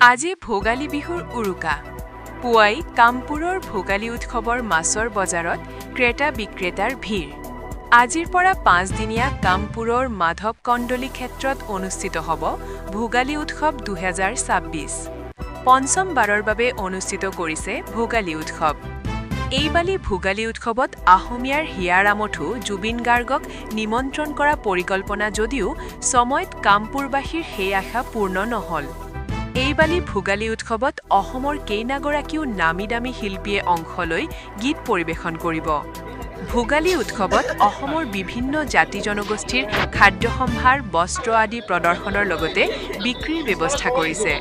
আজি ভোগালী বিহুৰ উৰুকা পুৱাই কামপুৰৰ ভোগালী উৎসৱৰ মাছৰ বজাৰত ক্ৰেতা বিক্ৰেতাৰ ভিৰ আজিৰ পৰা 5 দিনীয়া কামপুৰৰ মাধৱ কণ্ডলী ক্ষেত্ৰত অনুষ্ঠিত হ'ব ভোগালী উৎসৱ 2026 পঞ্চমবাৰৰ বাবে অনুষ্ঠিত কৰিছে ভোগালী উৎসৱ এইবালি ভোগালী উৎসৱত আহোমিয়াৰ হিয়াৰামঠু জুবিন গাৰ্গক নিমন্ত্ৰণ কৰা পৰিকল্পনা যদিও সময়ত কামপুৰবাসীৰ সেই আশা পূৰ্ণ নহল এইবালি ভোগালী উৎসৱত অসমৰ কেইনাগৰাকীও নামী দামী শিল্পীয়ে অংশ লৈ গীত পৰিৱেশন কৰিব ভোগালী উৎসৱত অসমৰ বিভিন্ন জাতি জনগোষ্ঠীৰ খাদ্য সম্ভাৰ বস্ত্ৰ আদি প্ৰদৰ্শনৰ লগতে বিক্ৰীৰ ব্যৱস্থা কৰিছে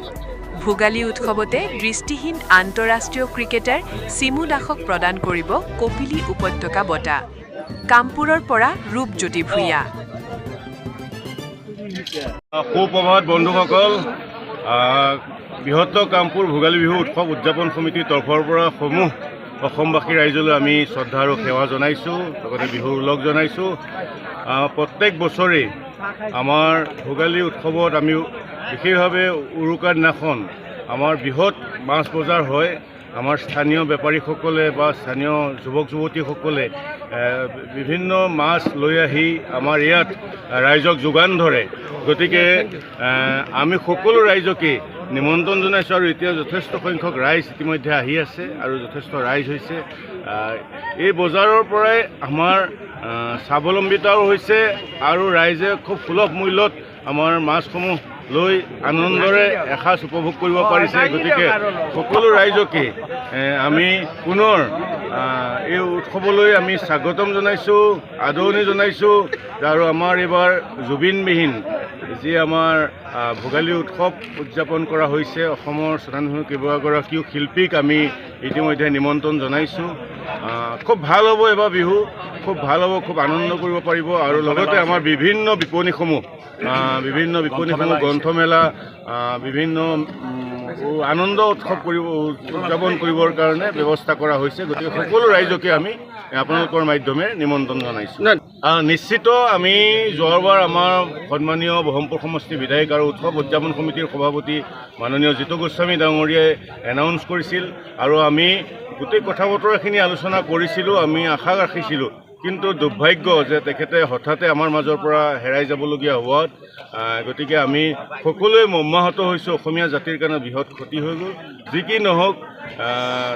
ভোগালী উৎসৱতে দৃষ্টিহীন আন্তঃৰাষ্ট্ৰীয় ক্ৰিকেটাৰ সিমু দাসক প্ৰদান কৰিব কপিলী উপত্যকা বঁটা কামপুৰৰ পৰা ৰূপজ্যোতি ভূঞা সুপ্ৰভাত বন্ধুসকল বৃহত্তৰ কামপুৰ ভোগালী বিহু উৎসৱ উদযাপন সমিতিৰ তৰফৰ পৰা সমূহ অসমবাসী ৰাইজলৈ আমি শ্ৰদ্ধা আৰু সেৱা জনাইছোঁ লগতে বিহুৰ উল্লেখ জনাইছোঁ প্ৰত্যেক বছৰে আমাৰ ভোগালী উৎসৱত আমি বিশেষভাৱে উৰুকাৰ দিনাখন আমাৰ বৃহৎ মাছ বজাৰ হয় আমাৰ স্থানীয় বেপাৰীসকলে বা স্থানীয় যুৱক যুৱতীসকলে বিভিন্ন মাছ লৈ আহি আমাৰ ইয়াত ৰাইজক যোগান ধৰে গতিকে আমি সকলো ৰাইজকে নিমন্ত্ৰণ জনাইছোঁ আৰু এতিয়া যথেষ্ট সংখ্যক ৰাইজ ইতিমধ্যে আহি আছে আৰু যথেষ্ট ৰাইজ হৈছে এই বজাৰৰ পৰাই আমাৰ স্বাৱলম্বিতাও হৈছে আৰু ৰাইজে খুব সুলভ মূল্যত আমাৰ মাছসমূহ লৈ আনন্দৰে এসাঁজ উপভোগ কৰিব পাৰিছে গতিকে সকলো ৰাইজকে আমি পুনৰ এই উৎসৱলৈ আমি স্বাগতম জনাইছোঁ আদৰণি জনাইছোঁ আৰু আমাৰ এইবাৰ জুবিনবিহীন যি আমাৰ ভোগালী উৎসৱ উদযাপন কৰা হৈছে অসমৰ স্বনামধন্য কেইবাগৰাকীও শিল্পীক আমি ইতিমধ্যে নিমন্ত্ৰণ জনাইছোঁ খুব ভাল হ'ব এইবাৰ বিহু খুব ভাল হ'ব খুব আনন্দ কৰিব পাৰিব আৰু লগতে আমাৰ বিভিন্ন বিপণীসমূহ গ্ৰন্থমেলা বিভিন্ন আনন্দ উৎসৱ উদযাপন কৰিবৰ কাৰণে ব্যৱস্থা কৰা হৈছে গতিকে সকলো ৰাইজকে আমি আপোনালোকৰ মাধ্যমে নিমন্ত্ৰণ জনাইছোঁ নিশ্চিত আমি যোৱাবাৰ আমাৰ সন্মানীয় ব্ৰহ্মপুৰ সমষ্টি বিধায়ক আৰু উৎসৱ উদযাপন সমিতিৰ সভাপতি মাননীয় জিতু গোস্বামী ডাঙৰীয়াই এনাউন্স কৰিছিল আৰু আমি গোটেই কথা বতৰাখিনি আলোচনা কৰিছিলোঁ আমি আশা ৰাখিছিলোঁ কিন্তু দুৰ্ভাগ্য যে তেখেতে হঠাতে আমাৰ মাজৰ পৰা হেৰাই যাবলগীয়া হোৱাত গতিকে আমি সকলোৱে মৰ্মাহত হৈছোঁ অসমীয়া জাতিৰ কাৰণে বৃহৎ ক্ষতি হৈ গ'ল যি কি নহওক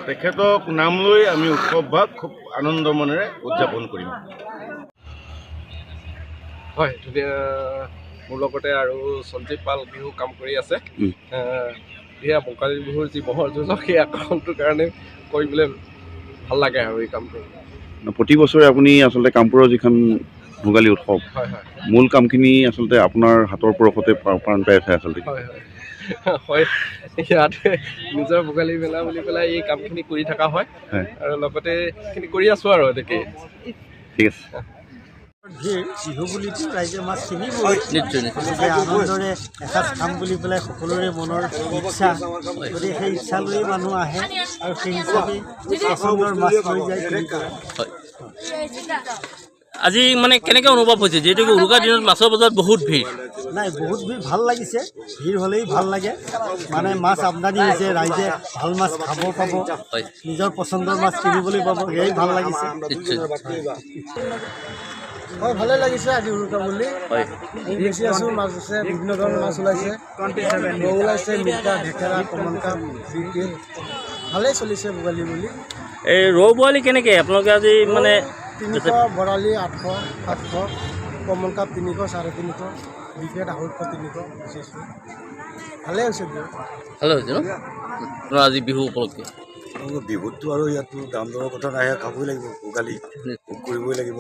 তেখেতক নাম লৈ আমি উৎসৱভাগ খুব আনন্দ মনেৰে উদযাপন কৰিম হয় মোৰ লগতে আৰু সঞ্জীৱ পাল বিহু কাম কৰি আছে এয়া ভোগালী বিহুৰ যি বহল যোজক সেই আক্ৰমণটোৰ কাৰণে কৰিবলৈ ভাল লাগে আৰু এই কামটো প্ৰতি বছৰে আপুনি আচলতে কামপুৰৰ যিখন ভোগালী উৎসৱ মূল কামখিনি আচলতে আপোনাৰ হাতৰ পৰশতে প্ৰাণ পাই আছে আচলতে হয় ইয়াতে নিজৰ ভোগালী মেলা বুলি পেলাই এই কামখিনি কৰি থকা হয় আৰু লগতে এইখিনি কৰি আছোঁ আৰু এনেকৈ ঠিক আছে বিহু বুলিতো ৰাইজে মাছ কিনিবই গতিকে আনন্দৰে এসাঁজ খাম বুলি পেলাই সকলোৰে মনৰ ইচ্ছা গতিকে সেই ইচ্ছা লৈয়ে মানুহ আহে আৰু সেই হিচাপে পচন্দৰ মাছ লৈ যায় আজি মানে কেনেকৈ অনুভৱ হৈছে যিহেতু উৰুকাৰ দিনত মাছৰ বজাৰত বহুত ভিৰ নাই বহুত ভিৰ ভাল লাগিছে ভিৰ হ'লেই ভাল লাগে মানে মাছ আমদানি হৈছে ৰাইজে ভাল মাছ খাব পাব নিজৰ পচন্দৰ মাছ কিনিবলৈ পাব সেয়াই ভাল লাগিছে হয় ভালে লাগিছে আজি উৰুকা বুলি বেছি আছোঁ মাছ আছে বিভিন্ন ধৰণৰ মাছ ওলাইছে ৰৌ ওলাইছে মিৰ্কা ঢেকেৰা কমনকাপ বিক্ৰী ভালেই চলিছে ভোগালী বুলি এই ৰৌ পোৱালি কেনেকৈ আপোনালোকে আজি মানে 300 বৰালি 800 700 কমনকাপ 300 350 বিকেট 250 300 বেচিছোঁ ভালেই হৈছে বিহু ভালে হৈছে ন আজি বিহু উপলক্ষে বিহুতটো আৰু ইয়াতো দাম দৰৰ কথা নাহে খাবই লাগিব ভোগালী ভোগ কৰিবই লাগিব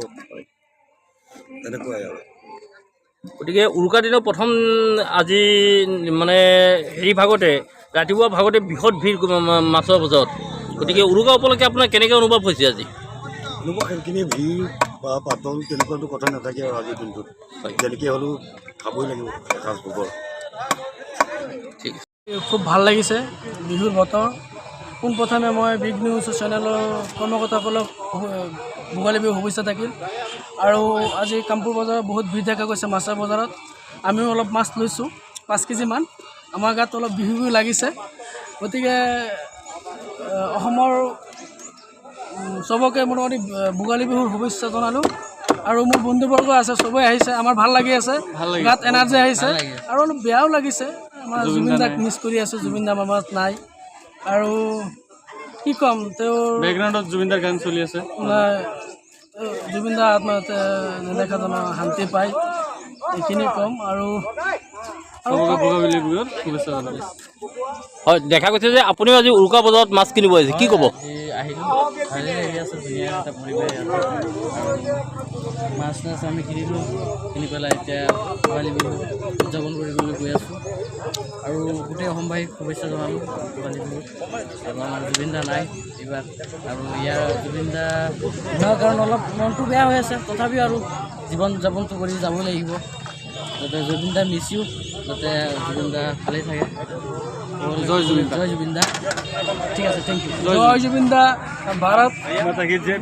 তেনেকুৱাই আৰু গতিকে উৰুকাৰ দিনৰ প্ৰথম আজি মানে হেৰি ভাগতে ৰাতিপুৱা ভাগতে বৃহৎ ভিৰ মাছৰ বজাৰত গতিকে উৰুকা উপলক্ষে আপোনাৰ কেনেকৈ অনুভৱ হৈছে আজি এনেকুৱা সেইখিনি ভিৰ বা পাতল তেনেকুৱাটো কথা নাথাকে আৰু আজিৰ দিনটোত যেনেকৈ হ'লেও খাবই লাগিব এসাঁজ ভোগৰ ঠিক খুব ভাল লাগিছে বিহুৰ বতৰ পোনপ্ৰথমে মই বিগ নিউজ চেনেলৰ কৰ্মকৰ্তাসকলক ভোগালী বিহু শুভেচ্ছা থাকিল আৰু আজি কামপুৰ বজাৰত বহুত ভিৰ দেখা গৈছে মাছৰ বজাৰত আমিও অলপ মাছ লৈছোঁ 5 কেজিমান আমাৰ গাত অলপ বিহু বিহু লাগিছে। গতিকে অসমৰ চবকে মোটামুটি ভোগালী বিহুৰ শুভেচ্ছা জনালোঁ। আৰু মোৰ বন্ধুবৰ্গ আছে, চবেই আহিছে, আমাৰ ভাল লাগি আছে, গাত এনাৰ্জি আহিছে। আৰু অলপ বেয়াও লাগিছে, আমাৰ জুবিন দাক মিছ কৰি আছোঁ, জুবিন দা আমাৰ মাজত নাই। আৰু কি ক'ম, তেওঁৰ বেকগ্ৰাউণ্ডত জুবিন দাৰ গান চলি আছে। জুবিন দা আত্মহত্যা নেদেখাজনৰ শান্তি পায়, এইখিনি ক'ম। আৰু ভোগালী বিহুত শুভেচ্ছা জনালোঁ। হয়, দেখা গৈছে যে আপুনিও আজি উৰুকা বজাৰত মাছ কিনিব আহিছে, কি ক'ব? আহিলোঁ, ভালে লাগি আছে, ধুনীয়া এটা পৰিৱেশ আছে। মাছ আমি কিনিলোঁ, কিনি পেলাই এতিয়া ভোগালী বিহু উদযাপন কৰিবলৈ গৈ আছোঁ। আৰু গোটেই অসমবাসীক শুভেচ্ছা জনালোঁ ভোগালী বিহুত। আৰু আমাৰ জুবিন দা নাই এইবাৰ, আৰু ইয়াৰ জুবিন দা নোহোৱাৰ কাৰণে অলপ মনটো বেয়া হৈ আছে। তথাপিও আৰু জীৱন যাপনটো কৰি যাব লাগিব, যাতে জুবিন দা মিছ ইউ, যাতে জুবিন দা ভালেই থাকে। জয় জুবিন দা, জয় জুবিন দা। ঠিক আছে, থেংক ইউ। জয় জুবিন দা, ভাৰত মাতা কি জয়।